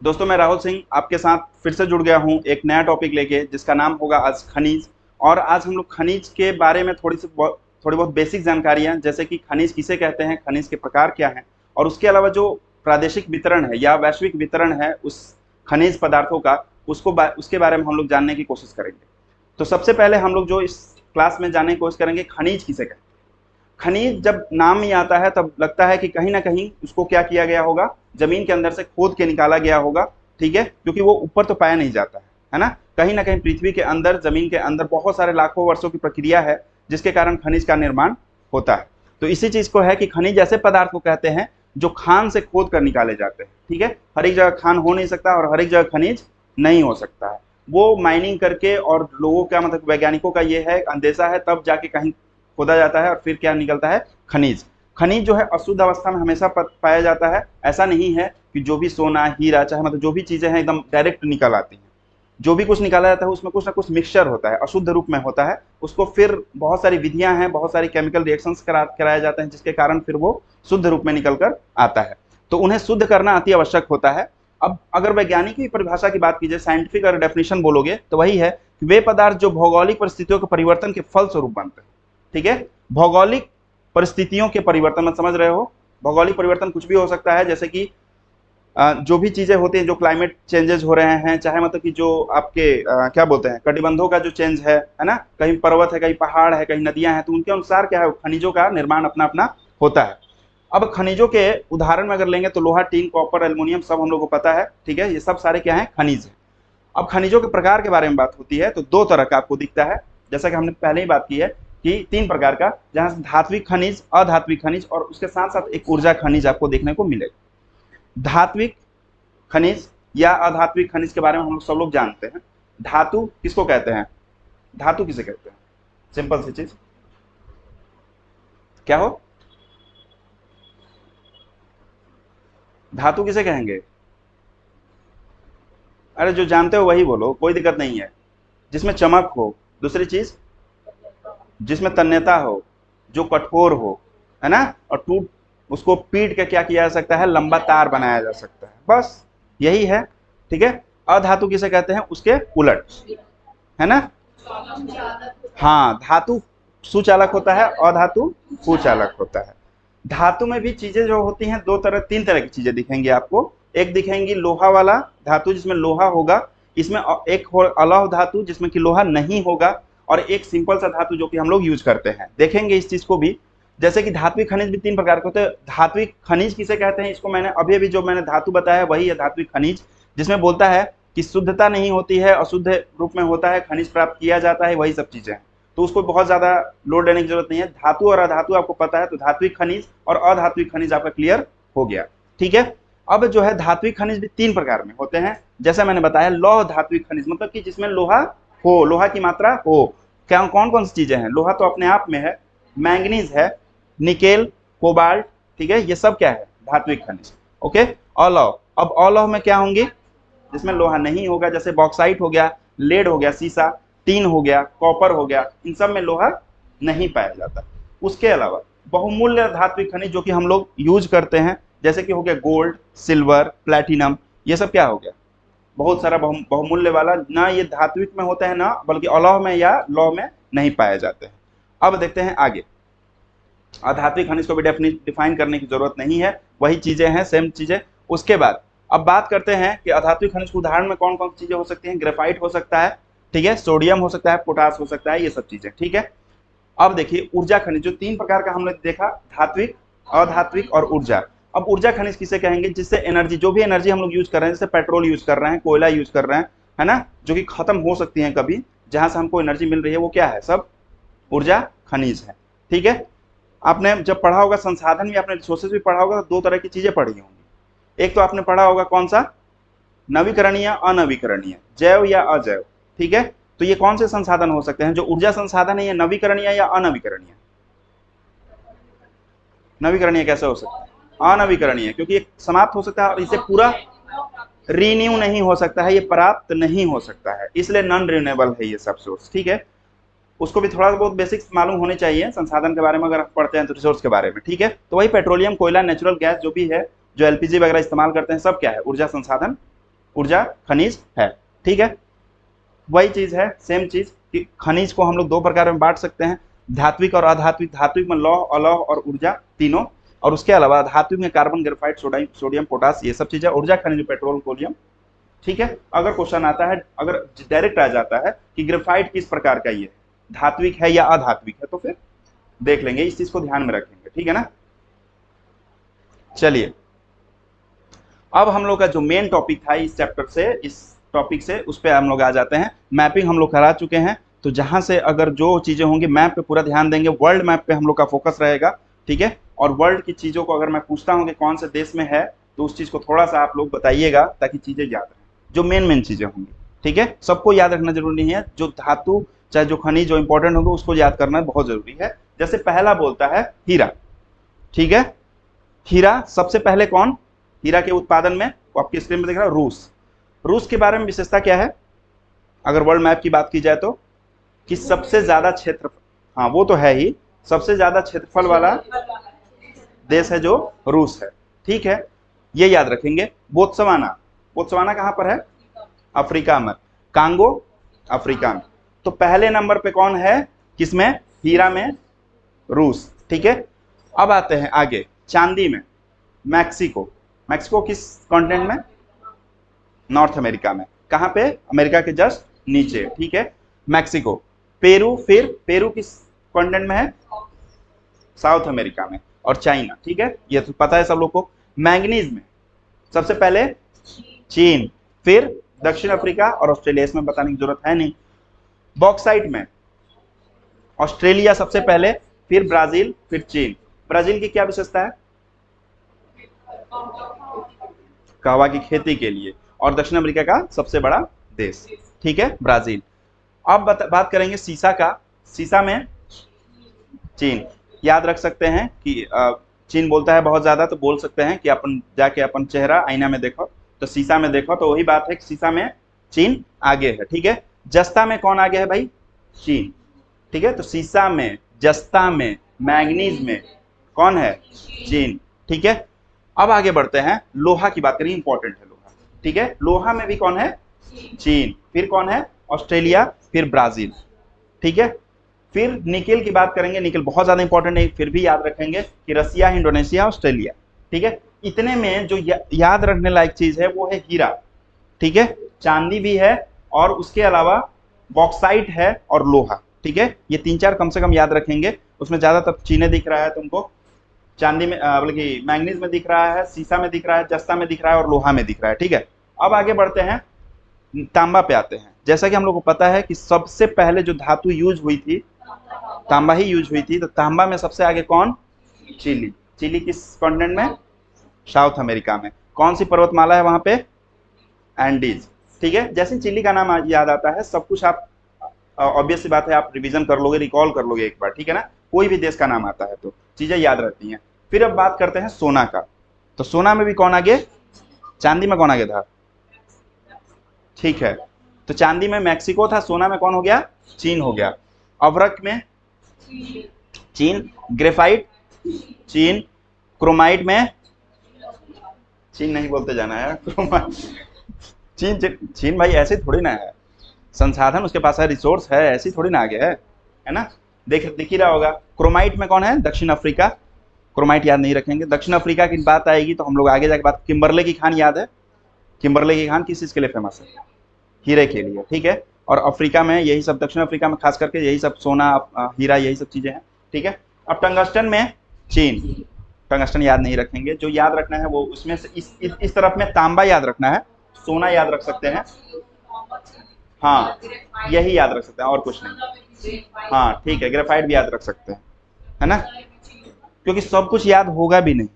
दोस्तों, मैं राहुल सिंह आपके साथ फिर से जुड़ गया हूँ एक नया टॉपिक लेके, जिसका नाम होगा आज खनिज। और आज हम लोग खनिज के बारे में थोड़ी बहुत बेसिक जानकारियां, जैसे कि खनिज किसे कहते हैं, खनिज के प्रकार क्या हैं, और उसके अलावा जो प्रादेशिक वितरण है या वैश्विक वितरण है उस खनिज पदार्थों का, उसके बारे में हम लोग जानने की कोशिश करेंगे। तो सबसे पहले हम लोग जो इस क्लास में जानने की कोशिश करेंगे, खनिज किसे कहते हैं। खनिज जब नाम ही आता है तब लगता है कि कहीं ना कहीं उसको क्या किया गया होगा, जमीन के अंदर से खोद के निकाला गया होगा। ठीक है, क्योंकि वो ऊपर तो पाया नहीं जाता है ना। कहीं ना कहीं पृथ्वी के अंदर, जमीन के अंदर बहुत सारे लाखों वर्षों की प्रक्रिया है जिसके कारण खनिज का निर्माण होता है। तो इसी चीज को है कि खनिज ऐसे पदार्थ को कहते हैं जो खान से खोद कर निकाले जाते हैं। ठीक है, हर एक जगह खान हो नहीं सकता और हर एक जगह खनिज नहीं हो सकता है। वो माइनिंग करके, और लोगों का मतलब वैज्ञानिकों का ये है अंदेशा है, तब जाके कहीं खोदा जाता है और फिर क्या निकलता है, खनिज। खनिज जो है अशुद्ध अवस्था में हमेशा पाया जाता है। ऐसा नहीं है कि जो भी सोना हीरा, चाहे मतलब जो भी चीजें हैं एकदम डायरेक्ट निकल आती हैं। जो भी कुछ निकाला जाता है उसमें कुछ ना कुछ मिक्सचर होता है, अशुद्ध रूप में होता है। उसको फिर बहुत सारी विधियां हैं, बहुत सारी केमिकल रिएक्शंस कराए जाते हैं, जिसके कारण फिर वो शुद्ध रूप में निकल कर आता है। तो उन्हें शुद्ध करना अति आवश्यक होता है। अब अगर वैज्ञानिक की परिभाषा की बात की जाए, साइंटिफिक अगर डेफिनेशन बोलोगे तो वही है कि वे पदार्थ जो भौगोलिक परिस्थितियों के परिवर्तन के फलस्वरूप बनते हैं। ठीक है, भौगोलिक परिस्थितियों के परिवर्तन में समझ रहे हो, भौगोलिक परिवर्तन कुछ भी हो सकता है, जैसे कि जो भी चीजें होती हैं, जो क्लाइमेट चेंजेस हो रहे हैं, चाहे मतलब कि जो आपके क्या बोलते हैं, कटिबंधों का जो चेंज है ना, कहीं पर्वत है, कहीं पहाड़ है, कहीं नदियां हैं, तो उनके अनुसार क्या है, खनिजों का निर्माण अपना अपना होता है। अब खनिजों के उदाहरण में अगर लेंगे तो लोहा, टीन, कॉपर, एल्युमिनियम सब हम लोग को पता है। ठीक है, ये सब सारे क्या है, खनिज है। अब खनिजों के प्रकार के बारे में बात होती है तो दो तरह का आपको दिखता है, जैसा कि हमने पहले ही बात की है कि तीन प्रकार का, जहां से धात्विक खनिज, अधात्विक खनिज और उसके साथ साथ एक ऊर्जा खनिज आपको देखने को मिलेगा। धात्विक खनिज या अधात्विक खनिज के बारे में हम लोग सब लोग जानते हैं। धातु किसको कहते हैं, धातु किसे कहते हैं, सिंपल सी चीज, क्या हो, धातु किसे कहेंगे। अरे जो जानते हो वही बोलो, कोई दिक्कत नहीं है। जिसमें चमक हो, दूसरी चीज जिसमें तन्यता हो, जो कठोर हो, है ना, और टूट, उसको पीट के क्या किया जा सकता है, लंबा तार बनाया जा सकता है, बस यही है। ठीक है, अधातु किसे कहते हैं, उसके उलट, है ना। हाँ, धातु सुचालक होता है, अधातु कुचालक होता है। धातु में भी चीजें जो होती हैं, तीन तरह की चीजें दिखेंगी आपको। एक दिखेंगी लोहा वाला धातु, जिसमें लोहा होगा। इसमें एक हो अलौह धातु, जिसमें कि लोहा नहीं होगा। और एक सिंपल सा धातु जो कि हम लोग यूज करते हैं, देखेंगे इस चीज को भी। जैसे कि धात्विक खनिज भी तीन प्रकार के होते हैं। धात्विक खनिज किसे कहते हैं, इसको मैंने अभी अभी जो मैंने धातु बताया वही है धात्विक खनिज, जिसमें बोलता है कि शुद्धता नहीं होती है, अशुद्ध रूप में होता है, खनिज प्राप्त किया जाता है, वही सब चीजें हैं। तो उसको बहुत ज्यादा लोड देने की जरूरत नहीं है। धातु और अधातु आपको पता है, तो धात्विक खनिज और अधात्विक खनिज आपका क्लियर हो गया। ठीक है, अब जो है धात्विक खनिज भी तीन प्रकार में होते हैं, जैसा मैंने बताया। लौह धात्विक खनिज मतलब कि जिसमें लोहा हो, लोहा की मात्रा हो। क्या कौन कौन सी चीजें हैं, लोहा तो अपने आप में है, मैंगनीज है, निकेल, कोबाल्ट। ठीक है, ये सब क्या है, धात्विक खनिज। ओके, अलौह, अब अलौह में क्या होंगे, जिसमें लोहा नहीं होगा, जैसे बॉक्साइट हो गया, लेड हो गया, सीसा, टीन हो गया, कॉपर हो गया, इन सब में लोहा नहीं पाया जाता। उसके अलावा बहुमूल्य धात्विक खनिज जो कि हम लोग यूज करते हैं, जैसे कि हो गया गोल्ड, सिल्वर, प्लेटिनम, ये सब क्या हो गया, बहुत सारा बहुमूल्य वाला, ना ये धात्विक में होता है ना बल्कि अलौह में या लौह में नहीं पाए जाते हैं। अब देखते हैं आगे, अधात्विक खनिज को भी डिफाइन करने की जरूरत नहीं है, वही चीजें हैं, सेम चीजें। उसके बाद अब बात करते हैं कि अधात्विक खनिज के उदाहरण में कौन कौन सी चीजें हो सकती हैं। ग्रेफाइट हो सकता है, ठीक है, सोडियम हो सकता है, पोटास हो सकता है, ये सब चीजें। ठीक है, अब देखिए ऊर्जा खनिज, जो तीन प्रकार का हमने देखा, धात्विक, अधात्विक और ऊर्जा। अब ऊर्जा खनिज किसे कहेंगे, जिससे एनर्जी, जो भी एनर्जी हम लोग यूज कर रहे हैं, जैसे पेट्रोल यूज कर रहे हैं, कोयला यूज कर रहे हैं, है ना, जो कि खत्म हो सकती है कभी, जहां से हमको एनर्जी मिल रही है, वो क्या है, सब ऊर्जा खनिज है। ठीक है, आपने जब पढ़ा होगा संसाधन में, आपने रिसोर्सेज भी पढ़ा होगा, तो दो तरह की चीजें पढ़ी होंगी। एक तो आपने पढ़ा होगा कौन सा, नवीकरणीय, अनवीकरणीय, जैव या अजैव। ठीक है, तो ये कौन से संसाधन हो सकते हैं, जो ऊर्जा संसाधन है, ये नवीकरणीय या अनवीकरणीय। नवीकरणीय कैसे हो सकता है, अनवीकरणीय, क्योंकि ये समाप्त हो सकता है और इसे पूरा रीन्यू नहीं हो सकता है, ये प्राप्त नहीं हो सकता है, इसलिए नॉन रिन्यूएबल है ये सब सोर्स। ठीक है, उसको भी थोड़ा बहुत बेसिक्स मालूम होने चाहिए संसाधन के बारे में, अगर आप पढ़ते हैं तो रिसोर्स के बारे में। ठीक है, तो वही पेट्रोलियम, कोयला, नेचुरल गैस जो भी है, जो एलपीजी वगैरह इस्तेमाल करते हैं, सब क्या है, ऊर्जा संसाधन ऊर्जा खनिज है। ठीक है, वही चीज है, सेम चीज कि खनिज को हम लोग दो प्रकार में बांट सकते हैं, धात्विक और अधात्विक। धात्विक में लौह, अलौह और ऊर्जा तीनों, और उसके अलावा धात्विक में कार्बन, ग्रेफाइट, सोडियम, पोटास, ये सब चीजें। ऊर्जा खनिज, पेट्रोल, कोलियम। ठीक है, अगर क्वेश्चन आता है, अगर डायरेक्ट आ जाता है कि ग्रेफाइट किस प्रकार का ये धात्विक है या अधात्विक है, तो फिर देख लेंगे, इस चीज को ध्यान में रखेंगे। ठीक है ना। चलिए, अब हम लोग का जो मेन टॉपिक था इस चैप्टर से, इस टॉपिक से, उस पर हम लोग आ जाते हैं। मैपिंग हम लोग करा चुके हैं, तो जहां से अगर जो चीजें होंगी मैप पे पूरा ध्यान देंगे, वर्ल्ड मैप पे हम लोग का फोकस रहेगा। ठीक है, और वर्ल्ड की चीजों को अगर मैं पूछता हूँ कि कौन से देश में है, तो उस चीज को थोड़ा सा आप लोग बताइएगा, ताकि चीजें याद रहें, जो मेन मेन चीजें होंगी। ठीक है, सबको याद रखना जरूरी नहीं है, जो धातु चाहे जो खनिज जो इंपॉर्टेंट होगा उसको याद करना बहुत जरूरी है। जैसे पहला बोलता है हीरा। ठीक है, हीरा सबसे पहले कौन, हीरा के उत्पादन में, वो आपकी स्क्रीन में दिख रहा है, रूस। रूस के बारे में विशेषता क्या है, अगर वर्ल्ड मैप की बात की जाए तो, कि सबसे ज्यादा क्षेत्र, हाँ वो तो है ही, सबसे ज्यादा क्षेत्रफल वाला देश है जो रूस है। ठीक है, ये याद रखेंगे। बोत्सवाना, बोत्सवाना कहां पर है, अफ्रीका में। कांगो, अफ्रीका में। तो पहले नंबर पे कौन है, किसमें, हीरा में, रूस। ठीक है, अब आते हैं आगे, चांदी में मैक्सिको। मैक्सिको किस कॉन्टिनेंट में, नॉर्थ अमेरिका में। कहां पे, अमेरिका के जस्ट नीचे। ठीक है, मैक्सिको। पेरू, फिर पेरू किस कॉन्टिनेंट में है, साउथ अमेरिका में। और चाइना। ठीक है, ये तो पता है सब लोग को। मैंगनीज में सबसे पहले चीन, फिर दक्षिण अफ्रीका और ऑस्ट्रेलिया, इसमें बताने की जरूरत है नहीं। बॉक्साइट में ऑस्ट्रेलिया सबसे पहले, फिर ब्राजील, फिर चीन। ब्राजील की क्या विशेषता है, कहवा की खेती के लिए, और दक्षिण अमेरिका का सबसे बड़ा देश। ठीक है, ब्राजील। अब बात करेंगे सीसा का। सीसा में चीन, याद रख सकते हैं कि चीन बोलता है बहुत ज्यादा, तो बोल सकते हैं कि अपन जाके अपन चेहरा आईना में देखो, तो शीशा में देखो, तो वही बात है कि शीशा में चीन आगे है। ठीक है, जस्ता में कौन आगे है भाई, चीन। ठीक है, तो शीशा में, जस्ता में, मैंगनीज में कौन है, चीन। ठीक है, अब आगे बढ़ते हैं, लोहा की बात करें, इंपॉर्टेंट है लोहा। ठीक है, लोहा में भी कौन है, चीन, फिर कौन है, ऑस्ट्रेलिया, फिर ब्राजील। ठीक है, फिर निकेल की बात करेंगे, निकेल बहुत ज्यादा इंपॉर्टेंट है, फिर भी याद रखेंगे कि रसिया, इंडोनेशिया, ऑस्ट्रेलिया। ठीक है, इतने में जो याद रखने लायक चीज है वो है हीरा। ठीक है, चांदी भी है, और उसके अलावा बॉक्साइट है और लोहा। ठीक है, ये तीन चार कम से कम याद रखेंगे। उसमें ज्यादातर चीने दिख रहा है तुमको, चांदी में बल्कि मैंगनीज में दिख रहा है, सीसा में दिख रहा है, जस्ता में दिख रहा है, और लोहा में दिख रहा है। ठीक है, अब आगे बढ़ते हैं, तांबा पे आते हैं। जैसा कि हम लोग को पता है कि सबसे पहले जो धातु यूज हुई थी, तांबा ही यूज हुई थी। तो तांबा में सबसे आगे कौन, चिली। चिली किस कॉन्टिनेंट में, साउथ अमेरिका में। कौन सी पर्वतमाला है वहां पे, एंडीज। ठीक है, जैसे चिली का नाम याद आता है, सब कुछ आप ऑब्वियस सी बात है, आप रिवीजन कर लोगे, रिकॉल कर लोगे एक बार। ठीक है ना, कोई भी देश का नाम आता है तो चीजें याद रहती हैं। फिर अब बात करते हैं सोना का। तो सोना में भी कौन आगे, चांदी में कौन आगे था, ठीक है, तो चांदी में मैक्सिको था, सोना में कौन हो गया, चीन हो गया। अभ्रक में चीन, ग्रेफाइट चीन, क्रोमाइट में चीन नहीं बोलते जाना है, चीन चीन भाई ऐसे थोड़ी ना है, संसाधन उसके पास है, रिसोर्स है, ऐसी थोड़ी ना आगे है ना। दिख ही रहा होगा। क्रोमाइट में कौन है, दक्षिण अफ्रीका। क्रोमाइट याद नहीं रखेंगे। दक्षिण अफ्रीका की बात आएगी तो हम लोग आगे जाके बात, किम्बरले की खान याद है, किम्बरले की खान किस चीज के लिए फेमस है, हीरे के लिए। ठीक है, और अफ्रीका में यही सब, दक्षिण अफ्रीका में खास करके यही सब सोना, हीरा, यही सब चीजें हैं। ठीक है, अब टंगस्टन में चीन, टंगस्टन याद नहीं रखेंगे। जो याद रखना है वो उसमें से इस तरफ में तांबा याद रखना है, सोना याद रख सकते हैं, हाँ यही याद रख सकते हैं, और कुछ नहीं। हाँ ठीक है, ग्रेफाइट भी याद रख सकते हैं, है ना, क्योंकि सब कुछ याद होगा भी नहीं,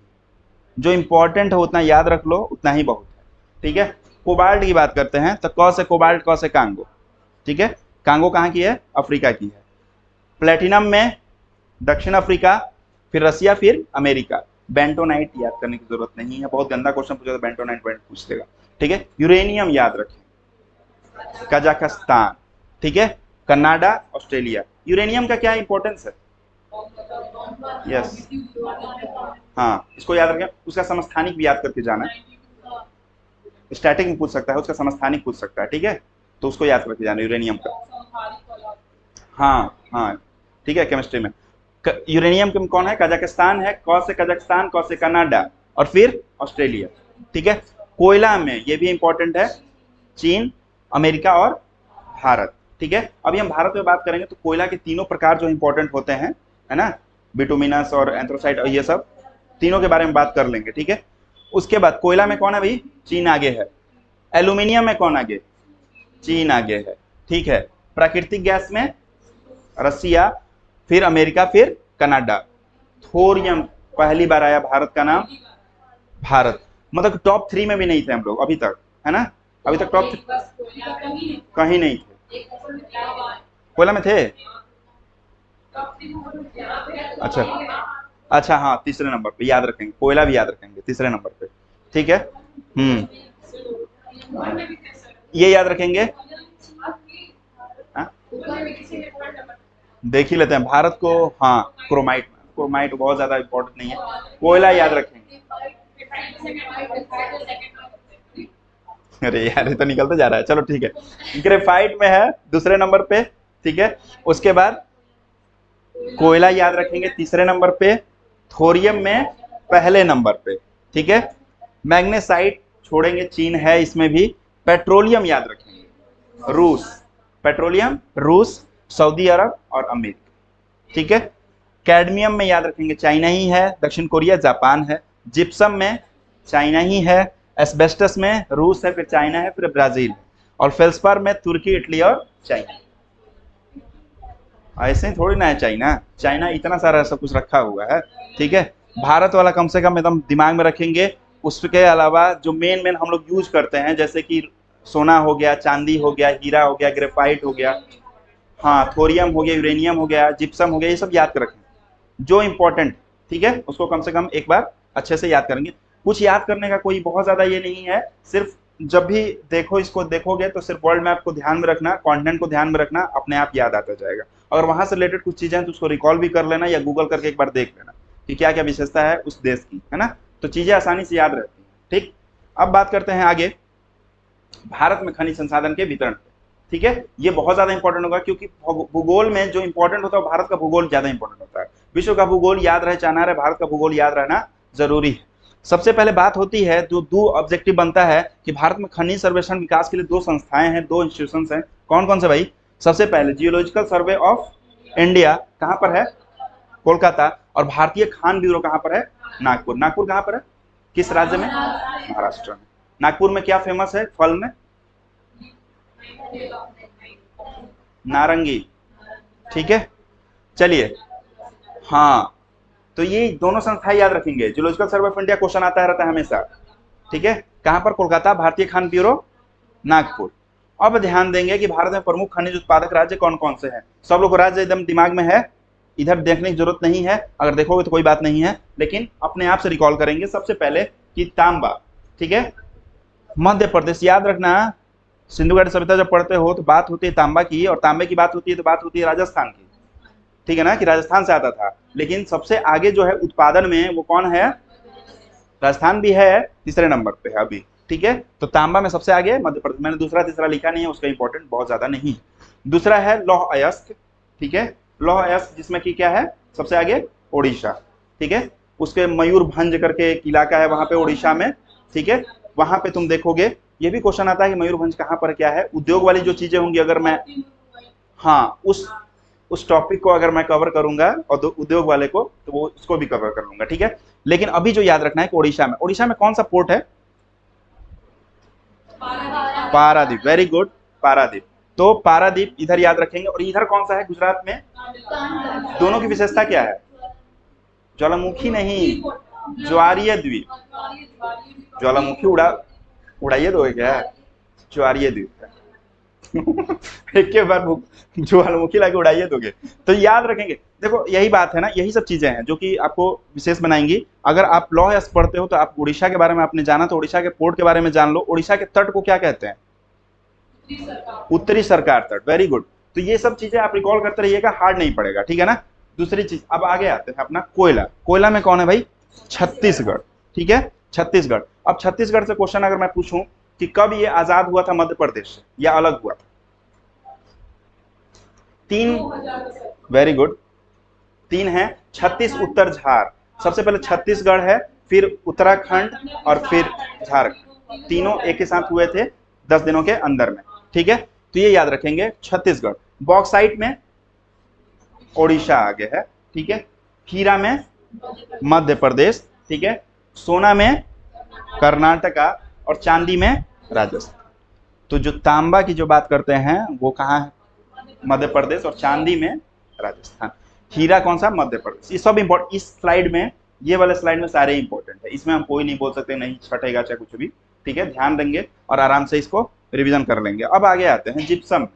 जो इंपॉर्टेंट है उतना याद रख लो, उतना ही बहुत है। ठीक है, कोबाल्ट की बात करते हैं, तो क से कोबाल्ट, क से कांगो। ठीक है, कांगो कहाँ की है, अफ्रीका की है। प्लेटिनम में दक्षिण अफ्रीका, फिर रसिया, फिर अमेरिका। बेंटोनाइट याद करने की जरूरत नहीं है, बहुत गंदा क्वेश्चन पूछा तो बेंटोनाइट पूछ देगा। ठीक है, यूरेनियम याद रखें, कजाकिस्तान। ठीक है, कनाडा, ऑस्ट्रेलिया। यूरेनियम का क्या इंपॉर्टेंस है, यस हाँ इसको याद रखें, उसका समस्थानिक भी याद करके जाना है। स्टैटिक में पूछ सकता है, उसका समस्थानिक पूछ सकता है, ठीक है, तो उसको याद रखे जाना यूरेनियम का। हाँ हाँ, ठीक है, केमिस्ट्री में यूरेनियम में कौन है, कजाकिस्तान है, क से कजाकिस्तान, क से कनाडा, और फिर ऑस्ट्रेलिया, ठीक है। कोयला में ये भी इंपॉर्टेंट है, चीन, अमेरिका और भारत, ठीक है। अभी हम भारत में बात करेंगे तो कोयला के तीनों प्रकार जो इंपॉर्टेंट होते हैं, है ना, बिटुमिनस और एंथ्रासाइट और ये सब तीनों के बारे में बात कर लेंगे, ठीक है। उसके बाद कोयला में कौन है भाई, चीन आगे है। एल्यूमिनियम में कौन आगे, चीन आगे है, ठीक है। प्राकृतिक गैस में रसिया, फिर अमेरिका, फिर कनाडा। थोरियम पहली बार आया भारत का नाम, भारत, मतलब टॉप 3 में भी नहीं थे हम लोग अभी तक, है ना, अभी तक टॉप कहीं नहीं थे। कोयला में थे, अच्छा अच्छा, हाँ तीसरे नंबर पे याद रखेंगे, कोयला भी याद रखेंगे तीसरे नंबर पे, ठीक है। ये याद रखेंगे, हाँ? देख ही लेते हैं भारत को, हाँ क्रोमाइट, क्रोमाइट बहुत ज्यादा इंपॉर्टेंट नहीं है, कोयला याद रखेंगे। अरे यार ये तो निकलते जा रहा है, चलो ठीक है। ग्रेफाइट में है दूसरे नंबर पे, ठीक है। उसके बाद कोयला याद रखेंगे तीसरे नंबर पे, थोरियम में पहले नंबर पे, ठीक है। मैग्नेसाइट छोड़ेंगे, चीन है इसमें भी। पेट्रोलियम याद रखेंगे, रूस, पेट्रोलियम रूस, सऊदी अरब और अमेरिका, ठीक है। कैडमियम में याद रखेंगे चाइना ही है, दक्षिण कोरिया, जापान है। जिप्सम में चाइना ही है। एस्बेस्टस में रूस है, फिर चाइना है, फिर ब्राजील। और फेल्सपार में तुर्की, इटली और चाइना। ऐसे ही थोड़ी ना है चाइना, चाइना इतना सारा सब कुछ रखा हुआ है, ठीक है। भारत वाला कम से कम एकदम दिमाग में रखेंगे। उसके अलावा जो मेन मेन हम लोग यूज करते हैं, जैसे कि सोना हो गया, चांदी हो गया, हीरा हो गया, ग्रेफाइट हो गया, हाँ थोरियम हो गया, यूरेनियम हो गया, जिप्सम हो गया, ये सब याद कर रखें जो इंपॉर्टेंट, ठीक है, उसको कम से कम एक बार अच्छे से याद करेंगे। कुछ याद करने का कोई बहुत ज्यादा ये नहीं है, सिर्फ जब भी देखो इसको देखोगे तो सिर्फ वर्ल्ड मैप को ध्यान में रखना, कॉन्टिनेंट को ध्यान में रखना, अपने आप याद आता जाएगा। अगर वहां से रिलेटेड कुछ चीजें हैं तो उसको रिकॉल भी कर लेना या गूगल करके एक बार देख लेना कि क्या क्या विशेषता है उस देश की, है ना, तो चीजें आसानी से याद रहती हैं, ठीक। अब बात करते हैं आगे भारत में खनिज संसाधन के वितरण, ठीक है। ये बहुत ज्यादा इंपॉर्टेंट होगा क्योंकि भूगोल में जो इंपॉर्टेंट होता है भारत का भूगोल ज्यादा इंपॉर्टेंट होता है। विश्व का भूगोल याद रहे चाहना रहे, भारत का भूगोल याद रहना जरूरी है। सबसे पहले बात होती है, जो दो ऑब्जेक्टिव बनता है कि भारत में खनिज सर्वेक्षण विकास के लिए दो संस्थाएं हैं, दो इंस्टीट्यूशंस हैं। कौन कौन से भाई, सबसे पहले जियोलॉजिकल सर्वे ऑफ इंडिया कहां पर है, कोलकाता। और भारतीय खान ब्यूरो कहां पर है, नागपुर। नागपुर कहां पर है, किस राज्य में, महाराष्ट्र में। नागपुर में क्या फेमस है फल में, नारंगी, ठीक है। चलिए, हाँ तो ये दोनों संस्थाएं याद रखेंगे। Zoological survey of India question आता रहता है हमेशा, ठीक है। कहां पर, कोलकाता। भारतीय खान ब्यूरो, नागपुर। अब ध्यान देंगे कि भारत में प्रमुख खनिज उत्पादक राज्य कौन कौन से हैं। सब लोग राज्य एकदम दिमाग में है, इधर देखने की जरूरत नहीं है, अगर देखोगे तो कोई बात नहीं है, लेकिन अपने आप से रिकॉल करेंगे। सबसे पहले कि तांबा, ठीक है, मध्य प्रदेश। याद रखना, सिंधु घाटी सभ्यता जब पढ़ते हो तो बात होती है तांबा की, और तांबे की बात होती है तो बात होती है राजस्थान की, ठीक है ना, कि राजस्थान से आता था। लेकिन सबसे आगे जो है उत्पादन में वो कौन है, राजस्थान भी है, तीसरे नंबर पे है अभी, ठीक है। तो तांबा में सबसे आगे मध्य प्रदेश। मैंने दूसरा तीसरा लिखा नहीं है, उसका इंपॉर्टेंट बहुत ज्यादा नहीं। दूसरा है लौह अयस्क, ठीक है। लौह अयस्क जिसमें कि क्या है, सबसे आगे ओडिशा, ठीक है। उसके मयूरभंज करके एक इलाका है वहां पे उड़ीसा में, ठीक है। वहां पे तुम देखोगे, ये भी क्वेश्चन आता है कि मयूरभंज कहाँ पर क्या है। उद्योग वाली जो चीजें होंगी, अगर मैं, हाँ उस टॉपिक को अगर मैं कवर करूंगा और उद्योग वाले को, तो वो उसको भी कवर कर लूंगा, ठीक है। लेकिन अभी जो याद रखना है कि ओडिशा में कौन सा पोर्ट है, पारादीप, वेरी गुड, पारादीप। तो पारादीप इधर याद रखेंगे। और इधर कौन सा है, गुजरात में, दोनों की विशेषता क्या है, ज्वालामुखी नहीं, ज्वारीय द्वीप। ज्वालामुखी उड़ाइए दोगे क्या, ज्वारीय द्वीप एक के बार ज्वालामुखी लाके उड़ाइए दोगे, तो याद रखेंगे। देखो यही बात है ना, यही सब चीजें हैं जो कि आपको विशेष बनाएंगी। अगर आप लॉ यस पढ़ते हो तो आप उड़ीसा के बारे में आपने जाना, तो उड़ीसा के पोर्ट के बारे में जान लो। उड़ीसा के तट को क्या कहते हैं, उत्तरी सरकार तट, वेरी गुड। तो ये सब चीजें आप रिकॉल करते रहिएगा, हार्ड नहीं पड़ेगा, ठीक है ना। दूसरी चीज, अब आगे आते हैं अपना कोयला। कोयला में कौन है भाई, छत्तीसगढ़, ठीक है, छत्तीसगढ़। अब छत्तीसगढ़ से क्वेश्चन अगर मैं पूछूं कि कब ये आजाद हुआ था मध्य प्रदेश से या अलग हुआ था? तीन, वेरी गुड, तीन है। छत्तीस उत्तर झार, सबसे पहले छत्तीसगढ़ है, फिर उत्तराखंड और फिर झारखंड, तीनों एक के साथ हुए थे 10 दिनों के अंदर में। ठीक है, तो ये याद रखेंगे छत्तीसगढ़। बॉक्साइट में ओडिशा आगे है। ठीक है, हीरा में मध्य प्रदेश। ठीक है, सोना में कर्नाटका और चांदी में राजस्थान। तो जो तांबा की जो बात करते हैं वो कहाँ है? मध्य प्रदेश, और चांदी में राजस्थान। हीरा कौन सा? मध्य प्रदेश। ये सब इंपॉर्टेंट इस स्लाइड में, ये वाले स्लाइड में सारे इंपॉर्टेंट है, इसमें हम कोई नहीं बोल सकते नहीं छटेगा चाहे कुछ भी। ठीक है, ध्यान देंगे और आराम से इसको रिवीजन कर लेंगे। अब आगे आते हैं जिप्सम।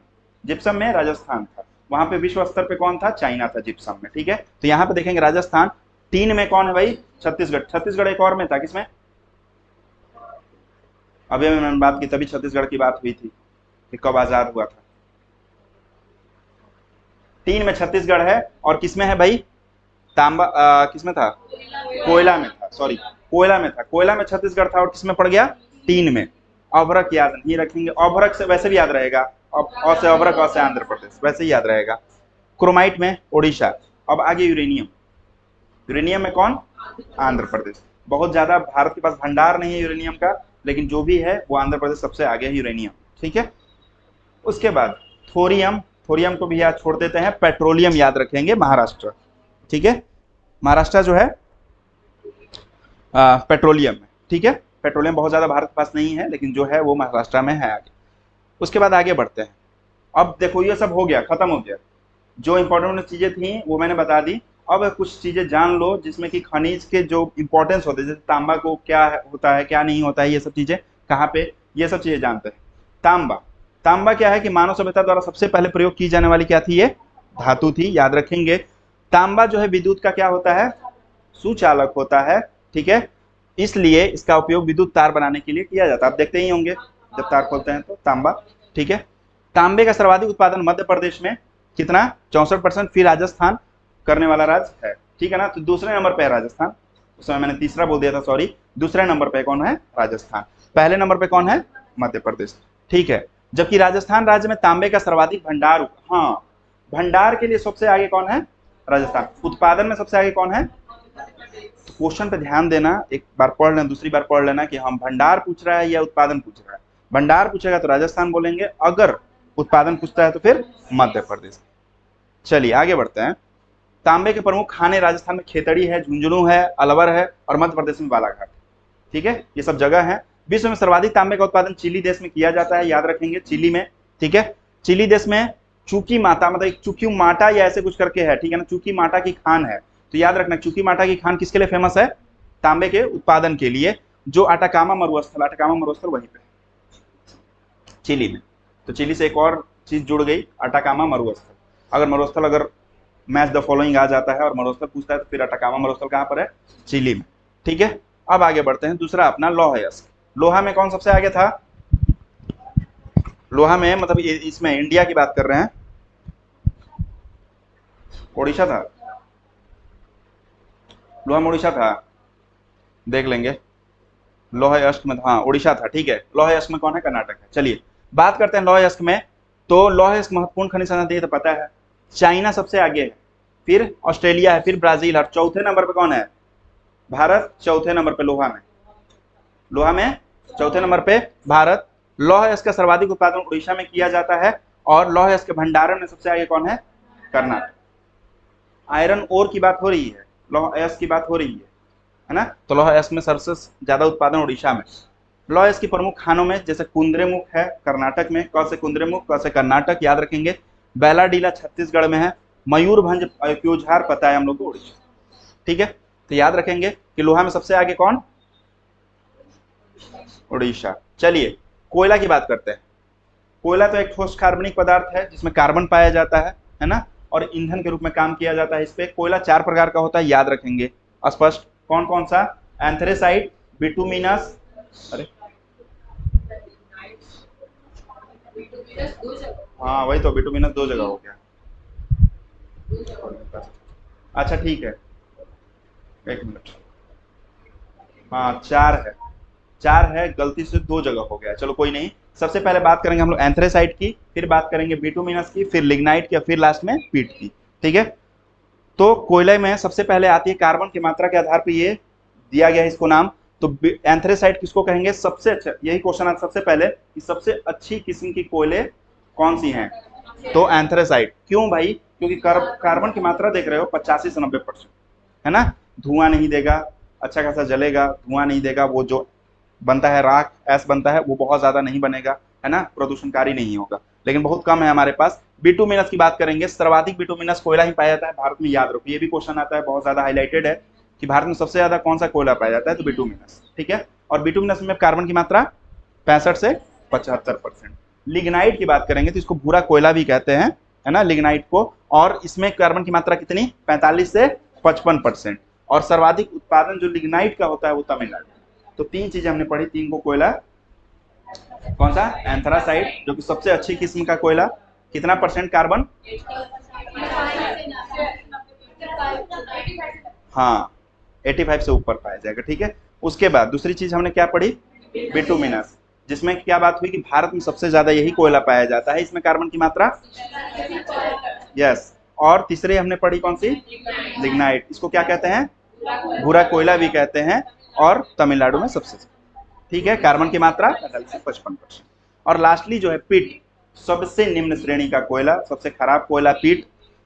जिप्सम में राजस्थान था, वहां पे विश्व स्तर पे कौन था? चाइना था जिप्सम में। ठीक है, तो यहाँ पे देखेंगे राजस्थान। तीन में कौन है भाई? छत्तीसगढ़। छत्तीसगढ़ एक और में था, किसमें? अभी मैंने बात की तभी छत्तीसगढ़ की बात हुई थी कि कब आजाद हुआ था। तीन में छत्तीसगढ़ है, और किसमें है भाई? तांबा किसमें था? कोयला में था, सॉरी कोयला में था। कोयला में छत्तीसगढ़ था, और किसमें पड़ गया? तीन में। अभ्रक याद नहीं रखेंगे, अभ्रक से वैसे भी याद रहेगा, अ से अभ्रक, अ से आंध्र प्रदेश, वैसे ही याद रहेगा। क्रोमाइट में उड़ीसा। अब आगे यूरेनियम। यूरेनियम में कौन? आंध्र प्रदेश। बहुत ज्यादा भारत के पास भंडार नहीं है यूरेनियम का, लेकिन जो भी है वो आंध्र प्रदेश सबसे आगे है यूरेनियम। ठीक है, उसके बाद थोरियम। थोरियम को भी याद छोड़ देते हैं। पेट्रोलियम याद रखेंगे, महाराष्ट्र। ठीक है, महाराष्ट्र जो है पेट्रोलियम में। ठीक है, पेट्रोलियम बहुत ज्यादा भारत के पास नहीं है, लेकिन जो है वो महाराष्ट्र में है आगे। उसके बाद आगे बढ़ते हैं। अब देखो ये सब हो गया, खत्म हो गया। जो इंपॉर्टेंट चीजें थी वो मैंने बता दी। अब कुछ चीजें जान लो जिसमें कि खनिज के जो इंपॉर्टेंस होते हैं, जैसे तांबा को क्या होता है क्या नहीं होता है, ये सब चीजें कहाँ पे, ये सब चीजें जानते हैं। तांबा। तांबा क्या है कि मानव सभ्यता द्वारा सबसे पहले प्रयोग की जाने वाली क्या थी? ये धातु थी, याद रखेंगे। तांबा जो है विद्युत का क्या होता है? सुचालक होता है। ठीक है, इसलिए इसका उपयोग विद्युत तार बनाने के लिए किया जाता है। आप देखते ही होंगे जब तार खोलते हैं तो तांबा। ठीक है, तांबे का सर्वाधिक उत्पादन मध्य प्रदेश में, कितना? 64%। फिर राजस्थान करने वाला राज्य है। ठीक है ना, तो दूसरे नंबर पे है राजस्थान। उस समय मैंने तीसरा बोल दिया था, सॉरी। दूसरे नंबर पे कौन है? राजस्थान। पहले नंबर पे कौन है? मध्य प्रदेश। ठीक है, जबकि राजस्थान राज्य में तांबे का सर्वाधिक भंडार, हाँ, भंडार के लिए सबसे आगे कौन है? राजस्थान। उत्पादन में सबसे आगे कौन है? तो क्वेश्चन पे ध्यान देना, एक बार पढ़ लेना, दूसरी बार पढ़ लेना कि हम भंडार पूछ रहा है या उत्पादन पूछ रहा है। भंडार पूछेगा तो राजस्थान बोलेंगे, अगर उत्पादन पूछता है तो फिर मध्य प्रदेश। चलिए आगे बढ़ते हैं। तांबे के प्रमुख खाने राजस्थान में खेतड़ी है, झुंझुनू है, अलवर है, और मध्य प्रदेश में बालाघाट। ठीक है, ये सब जगह है। विश्व में सर्वाधिक तांबे का उत्पादन चिली देश में किया जाता है, याद रखेंगे, चिली में। ठीक है, चिली देश में चूकी माता, मतलब चूकी माटा या ऐसे कुछ करके है। ठीक है ना, चूकी माटा की खान है, तो याद रखना चूकी माटा की खान किसके लिए फेमस है? तांबे के उत्पादन के लिए। जो अटाकामा मरुस्थल, अटाकामा मरुस्थल वहीं पे चिली में। तो चिली से एक और चीज जुड़ गई, अटाकामा मरुस्थल। अगर मरुस्थल, अगर मैच द फॉलोइंग आ जाता है और मरुस्थल पूछता है तो फिर अटाकामा मरुस्थल कहाँ पर है? चिली में। ठीक है, अब आगे बढ़ते हैं। दूसरा अपना लौह अयस्क। लोहा में कौन सबसे आगे था? लोहा में मतलब इसमें इंडिया की बात कर रहे हैं। ओडिशा था, लोहा में ओडिशा था, देख लेंगे। लौह अयस्क में, हाँ ओडिशा था। ठीक है, लौह अयस्क में कौन है? कर्नाटक है। चलिए बात करते हैं लौह अयस्क में। तो लौह अयस्क महत्वपूर्ण खनिज संसाधन ये तो पता है। चाइना सबसे आगे है, फिर ऑस्ट्रेलिया है, फिर ब्राजील, और चौथे नंबर पे कौन है? भारत। चौथे नंबर पे लोहा में, लोहा में चौथे नंबर पे भारत। लौह अयस्क का सर्वाधिक उत्पादन उड़ीसा में किया जाता है, और लौह अयस्क के भंडारण में सबसे आगे कौन है? कर्नाटक। आयरन ओर की बात हो रही है, लौह अयस्क की बात हो रही है ना, तो लौह अयस्क में सबसे ज्यादा उत्पादन उड़ीसा में। लौह अयस्क की प्रमुख खानों में जैसे कुंद्रेमुख है कर्नाटक में, क से कुंद्रेमुख, क से कर्नाटक, याद रखेंगे। बैलाडीला छत्तीसगढ़ में है। मयूरभंज क्योझार पता है हम लोग को, उड़ीसा। ठीक है, तो याद रखेंगे कि लोहा में सबसे आगे कौन? उड़ीसा। चलिए कोयला की बात करते हैं। कोयला तो एक ठोस कार्बनिक पदार्थ है जिसमें कार्बन पाया जाता है ना, और ईंधन के रूप में काम किया जाता है इस पे। कोयला 4 प्रकार का होता है, याद रखेंगे स्पष्ट। कौन कौन सा? एंथ्रेसाइट, बिटुमिनस, अरे हाँ वही तो, बिटुमिनस 2 जगह हो गया। अच्छा ठीक है, 1 मिनट। हाँ 4 है, 4 है, गलती से 2 जगह हो गया, चलो कोई नहीं। सबसे पहले बात करेंगे हम लोग एंथ्रेसाइट की, फिर बात करेंगे बिटुमिनस की, फिर लिग्नाइट की, और फिर लास्ट में पीट की। ठीक है, तो कोयले में सबसे पहले आती है कार्बन की मात्रा के आधार पर ये दिया गया है इसको नाम। तो एंथ्रेसाइट किसको कहेंगे? सबसे अच्छा, यही क्वेश्चन आता सबसे पहले कि सबसे अच्छी किस्म की कोयले कौन सी हैं? तो एंथ्रेसाइट। क्यों भाई? क्योंकि कार्बन की मात्रा देख रहे हो 85 से 90%, है ना। धुआं नहीं देगा, अच्छा खासा जलेगा, धुआं नहीं देगा, वो जो बनता है राख ऐस बनता है वो बहुत ज्यादा नहीं बनेगा, है ना, प्रदूषणकारी नहीं होगा, लेकिन बहुत कम है हमारे पास। बिटुमिनस की बात करेंगे, सर्वाधिक बिटुमिनस कोयला ही पाया जाता है भारत में, याद रखो ये भी क्वेश्चन आता है, बहुत ज्यादा हाईलाइटेड है कि भारत में सबसे ज्यादा कौन सा कोयला पाया जाता है, तो बिटुमिनस। ठीक है, और बिटुमिनस में कार्बन की मात्रा 65 से 75%। लिग्नाइट की बात करेंगे तो इसको भूरा कोयला भी कहते हैं, है ना, लिग्नाइट को, और इसमें कार्बन की मात्रा कितनी? 45 से 55%। और सर्वाधिक उत्पादन जो लिग्नाइट का होता है वो तमिलनाडु। तो 3 चीजें हमने पढ़ी, 3 को कोयला, कौन सा? एंथ्रासाइट जो कि सबसे अच्छी किस्म का कोयला, कितना परसेंट कार्बन? हाँ, 85 से ऊपर पाया जाएगा। ठीक है, उसके बाद दूसरी चीज हमने क्या पढ़ी? बिटुमिनस, जिसमें क्या बात हुई कि भारत में सबसे ज्यादा यही कोयला पाया जाता है, इसमें कार्बन की मात्रा, यस। और तीसरी हमने पढ़ी कौन सी? लिग्नाइट, इसको क्या कहते हैं? भूरा कोयला भी कहते हैं, और तमिलनाडु में सबसे, ठीक है, कार्बन की मात्रा 45 से 55%। और लास्टली जो है पीट, सबसे निम्न श्रेणी का कोयला, सबसे खराब कोयला पीट।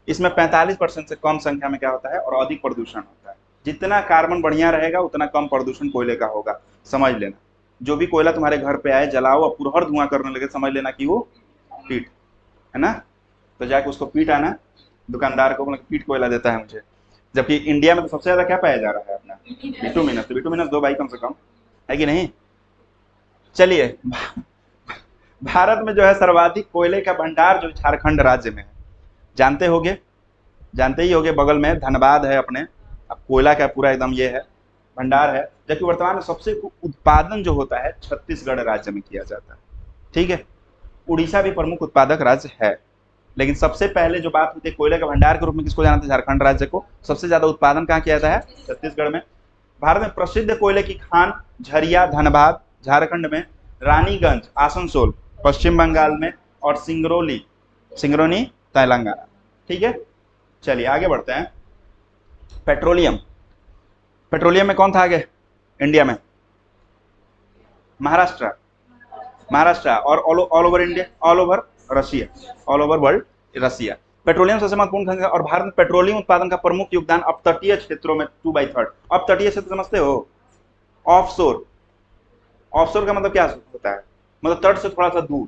इसमें 45% से कम संख्या में क्या होता है और अधिक प्रदूषण होता है। जितना कार्बन बढ़िया रहेगा उतना कम प्रदूषण कोयले का होगा, समझ लेना। जो भी कोयला तुम्हारे घर पे आए, जलाओ और पुरहर धुआं करने लगे, समझ लेना कि वो पीट है ना। तो जाके उसको पीट आना, दुकानदार को पीट कोयला देता है मुझे। जबकि इंडिया में तो सबसे ज्यादा क्या पाया जा रहा है अपना? बिटुमिनस। तो बिटुमिनस दो भाई कम से कम, है कि नहीं। चलिए, भारत में जो है सर्वाधिक कोयले का भंडार जो झारखंड राज्य में है, जानते होगे, जानते ही होगे, बगल में धनबाद है अपने, अब कोयला का पूरा एकदम ये है भंडार है। जबकि वर्तमान में सबसे उत्पादन जो होता है छत्तीसगढ़ राज्य में किया जाता है। ठीक है, उड़ीसा भी प्रमुख उत्पादक राज्य है, लेकिन सबसे पहले जो बात होती है कोयले का भंडार के रूप में किसको जानते हैं? झारखंड राज्य को। सबसे ज्यादा उत्पादन कहाँ किया जाता है? छत्तीसगढ़ में। भारत में प्रसिद्ध कोयले की खान झरिया धनबाद झारखंड में, रानीगंज आसनसोल पश्चिम बंगाल में, और सिंगरौली तेलंगाना। ठीक है, चलिए आगे बढ़ते हैं। पेट्रोलियम, पेट्रोलियम में कौन था आगे इंडिया में? महाराष्ट्र और all over India, all over Russia, all over world Russia. Petroleum सबसे महत्वपूर्ण खनिज है, और भारत में पेट्रोलियम उत्पादन का प्रमुख योगदान अपतटीय क्षेत्रों में 2/3। अपतटीय क्षेत्र समझते हो? ऑफशोर, ऑफशोर का मतलब क्या होता है? मतलब तट से थोड़ा सा दूर,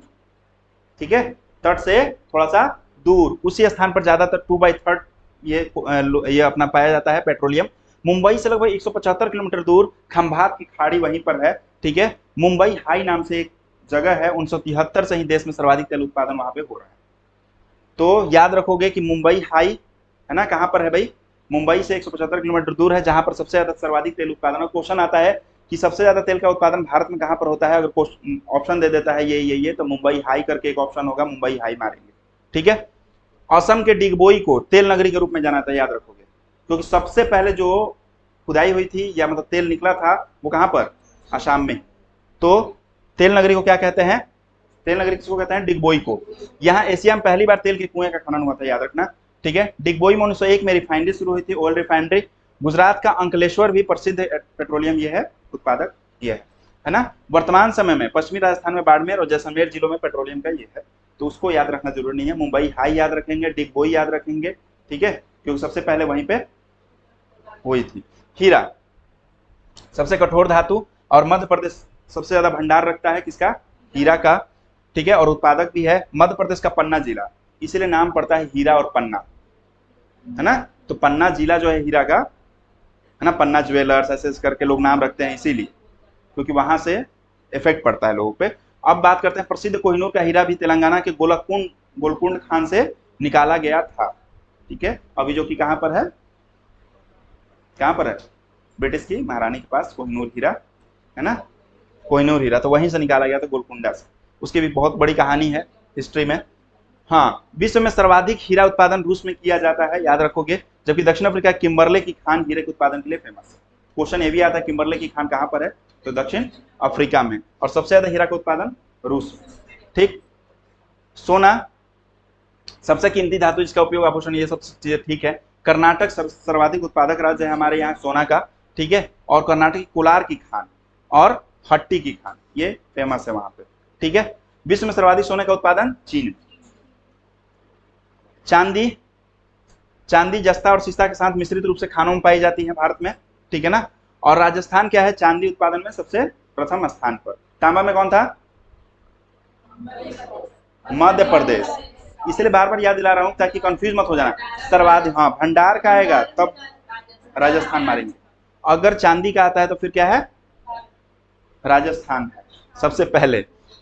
ठीक है, तट से थोड़ा सा दूर, उसी स्थान पर ज्यादातर 2/3 ये अपना पाया जाता है पेट्रोलियम। मुंबई से लगभग 175 किलोमीटर दूर खंभात की खाड़ी वहीं पर है। ठीक है, मुंबई हाई नाम से एक जगह है, 1973 से ही देश में सर्वाधिक तेल उत्पादन वहां पे हो रहा है। तो याद रखोगे कि मुंबई हाई है ना, कहां पर है भाई? मुंबई से 175 किलोमीटर दूर है, जहां पर सबसे ज्यादा सर्वाधिक तेल उत्पादन। क्वेश्चन आता है कि सबसे ज्यादा तेल का उत्पादन भारत में कहां पर होता है, अगर ऑप्शन दे देता है ये तो मुंबई हाई करके एक ऑप्शन होगा, मुंबई हाई मारेंगे। ठीक है, असम के डिगबोई को तेल नगरी के रूप में जाना था, याद रखोगे, क्योंकि सबसे पहले जो खुदाई हुई थी या मतलब तेल निकला था वो कहां पर? असम में। तो तेल नगरी को क्या कहते हैं? तेल नगरी किसको कहते हैं? डिगबोई को। यहाँ एशिया में पहली बार तेल के कुएं का खनन हुआ था, याद रखना। ठीक है, डिगबोई में 1901 में रिफाइनरी शुरू हुई थी, ऑयल रिफाइनरी। गुजरात का अंकलेश्वर भी प्रसिद्ध पेट्रोलियम ये है, उत्पादक ये है ना। वर्तमान समय में पश्चिमी राजस्थान में बाड़मेर और जैसलमेर जिलों में पेट्रोलियम का ये है, तो उसको याद रखना जरूरी नहीं है। मुंबई हाई याद रखेंगे, डिगबोई याद रखेंगे, ठीक है, क्योंकि सबसे पहले वहीं पे हुई थी। हीरा सबसे कठोर धातु, और मध्य प्रदेश सबसे ज्यादा भंडार रखता है किसका? हीरा का। ठीक है, और उत्पादक भी है मध्य प्रदेश का पन्ना जिला, इसीलिए नाम पड़ता है हीरा और पन्ना, है ना। तो पन्ना जिला जो है हीरा का, है ना, पन्ना ज्वेलर्स ऐसे करके लोग नाम रखते हैं इसीलिए, क्योंकि वहां से इफेक्ट पड़ता है लोगों पे। अब बात करते हैं प्रसिद्ध कोहिनूर का हीरा भी तेलंगाना के गोलकुंड खान से निकाला गया था। ठीक है, अभी जो कि कहां पर है? कहां पर है? ब्रिटिश की महारानी के पास कोहिनूर हीरा, है ना, कोहिनूर हीरा, तो वहीं से निकाला गया था गोलकुंडा से। उसकी भी बहुत बड़ी कहानी है हिस्ट्री में। हाँ, विश्व में सर्वाधिक हीरा उत्पादन रूस में किया जाता है, याद रखोगे, जबकि दक्षिण अफ्रीका किम्बरले की खान हीरे के उत्पादन के लिए फेमस है। क्वेश्चन ये भी आता है किम्बरले की खान कहां पर है? तो दक्षिण अफ्रीका में। और सबसे ज्यादा हीरा का उत्पादन रूस में। ठीक। सोना सबसे कीमती धातु जिसका उपयोग आभूषण, ये सब चीजें ठीक है। कर्नाटक सर्वाधिक उत्पादक राज्य है हमारे यहाँ सोना का, ठीक है। और कर्नाटक की कोलार की खान और हट्टी की खान ये फेमस है वहां पे, ठीक है। विश्व में सर्वाधिक सोने का उत्पादन चीन। चांदी, चांदी जस्ता और सीसा के साथ मिश्रित रूप से खानों में पाई जाती है भारत में, ठीक है ना। और राजस्थान क्या है चांदी उत्पादन में सबसे प्रथम स्थान पर। तांबा में कौन था? मध्य प्रदेश। इसलिए बार बार याद दिला रहा हूं ताकि कंफ्यूज मत हो जाना। सर्वाधिक, हाँ भंडार का आएगा तब राजस्थान मारेंगे। अगर चांदी का आता है तो फिर क्या है? राजस्थान है सबसे पहले,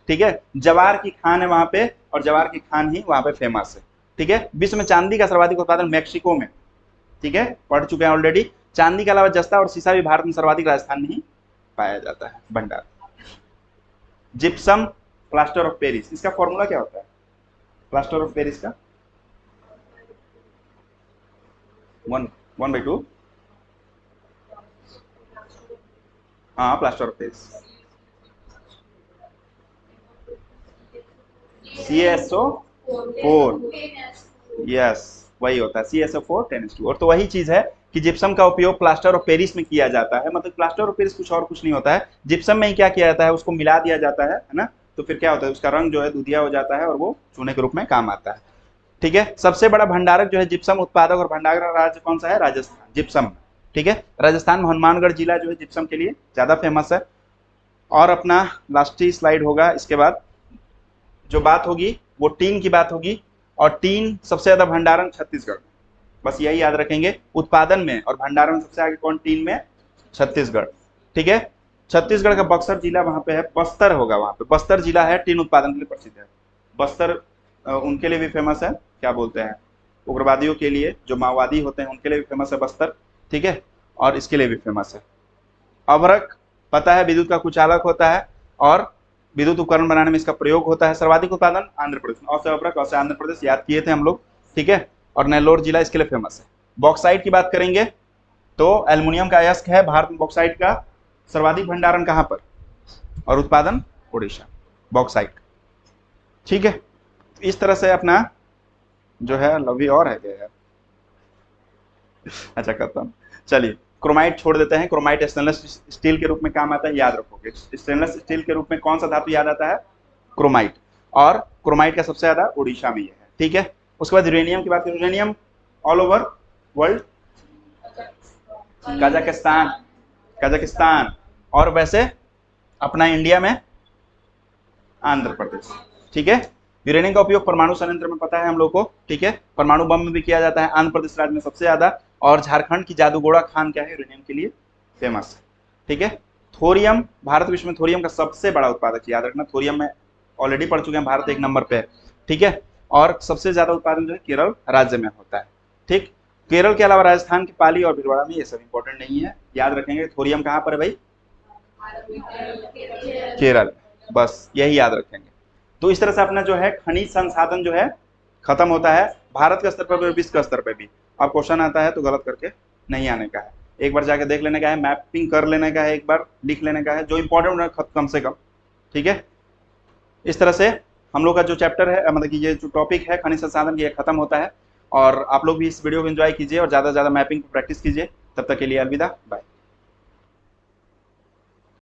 ठीक है। जवार की खान है वहां पे, और जवार की खान ही वहां पे फेमस है, ठीक है। विश्व में चांदी का सर्वाधिक उत्पादन मैक्सिको में, ठीक है, पढ़ चुके हैं ऑलरेडी। चांदी के अलावा जस्ता और सीसा भी भारत में सर्वाधिक राजस्थान में ही पाया जाता है भंडार। जिप्सम प्लास्टर ऑफ पेरिस, इसका फॉर्मूला क्या होता है प्लास्टर ऑफ पेरिस का? 1/2। हाँ plaster of Paris CaSO4, yes वही होता है CaSO4 10:2। और तो वही चीज है कि जिप्सम का उपयोग प्लास्टर ऑफ पेरिस में किया जाता है। मतलब प्लास्टर ऑफ पेरिस कुछ और कुछ नहीं होता है, जिप्सम में ही क्या किया जाता है, उसको मिला दिया जाता है ना। तो फिर क्या होता है, उसका रंग जो है दूधिया हो जाता है और वो चूने के रूप में काम आता है, ठीक है। सबसे बड़ा भंडारक जो है जिप्सम उत्पादक और भंडारक राज्य कौन सा है? राजस्थान, जिप्सम, ठीक है। राजस्थान में हनुमानगढ़ जिला जो है जिप्सम के लिए ज्यादा फेमस है। और अपना लास्ट ही स्लाइड होगा, इसके बाद जो बात होगी वो टीन की बात होगी। और टीन सबसे ज्यादा भंडारण छत्तीसगढ़ में, बस यही याद रखेंगे। उत्पादन में और भंडारण में सबसे आगे कौन? टीन में छत्तीसगढ़, ठीक है। छत्तीसगढ़ का बक्सर जिला वहां पे है, बस्तर होगा वहां पे, बस्तर जिला है, टीन उत्पादन के लिए प्रसिद्ध है। बस्तर उनके लिए भी फेमस है, क्या बोलते हैं, उग्रवादियों के लिए, जो माओवादी होते हैं उनके लिए भी फेमस है बस्तर, ठीक है। और इसके लिए भी फेमस है। अभ्रक पता है विद्युत का कुचालक होता है और विद्युत उपकरण बनाने में इसका प्रयोग होता है। सर्वाधिक उत्पादन आंध्र प्रदेश में, और अभ्रक और आंध्र प्रदेश याद किए थे हम लोग, ठीक है। और नेल्लोर जिला इसके लिए फेमस है। बॉक्साइट की बात करेंगे तो एल्युमिनियम का अयस्क है भारत में बॉक्साइट का सर्वाधिक भंडारण कहां पर और उत्पादन? ओडिशा, बॉक्साइट, ठीक है। इस तरह से अपना जो है लवी और है क्या यार? अच्छा खत्म, चलिए क्रोमाइट छोड़ देते हैं। क्रोमाइट स्टेनलेस स्टील के रूप में काम आता है, याद रखोगे। स्टेनलेस स्टील के रूप में कौन सा धातु याद आता है? क्रोमाइट। और क्रोमाइट का सबसे ज्यादा उड़ीसा में ही है, ठीक है। उसके बाद यूरेनियम की बात करें, uranium all over world, Kazakhstan, Kazakhstan. और वैसे अपना इंडिया में आंध्र प्रदेश, ठीक है। यूरेनियम का उपयोग परमाणु संयंत्र में पता है हम लोग को, ठीक है। परमाणु बम में भी किया जाता है, आंध्र प्रदेश राज्य में सबसे ज्यादा। और झारखंड की जादूगोड़ा खान क्या है? यूरेनियम के लिए फेमस है, ठीक है। थोरियम, भारत विश्व में थोरियम का सबसे बड़ा उत्पादक, याद रखना। थोरियम में ऑलरेडी पढ़ चुके हैं, भारत 1 नंबर पे है, ठीक है। और सबसे ज्यादा उत्पादन जो है केरल राज्य में होता है, ठीक। केरल के अलावा राजस्थान की पाली और भीलवाड़ा में, ये सब इंपॉर्टेंट नहीं है, याद रखेंगे। थोरियम कहाँ पर है भाई? केरल, बस यही याद रखेंगे। तो इस तरह से अपना जो है खनिज संसाधन जो है खत्म होता है, भारत के स्तर पर भी और विश्व के स्तर पर भी। अब क्वेश्चन आता है तो गलत करके नहीं आने का है, एक बार जाके देख लेने का है, मैपिंग कर लेने का है, एक बार लिख लेने का है, जो इंपॉर्टेंट है कम से कम, ठीक है। इस तरह से हम लोग का जो चैप्टर है, मतलब कि ये जो टॉपिक है खनिज संसाधन, ये खत्म होता है। और आप लोग भी इस वीडियो को एंजॉय कीजिए और ज़्यादा से ज़्यादा मैपिंग प्रैक्टिस कीजिए। तब तक के लिए अलविदा, बाय।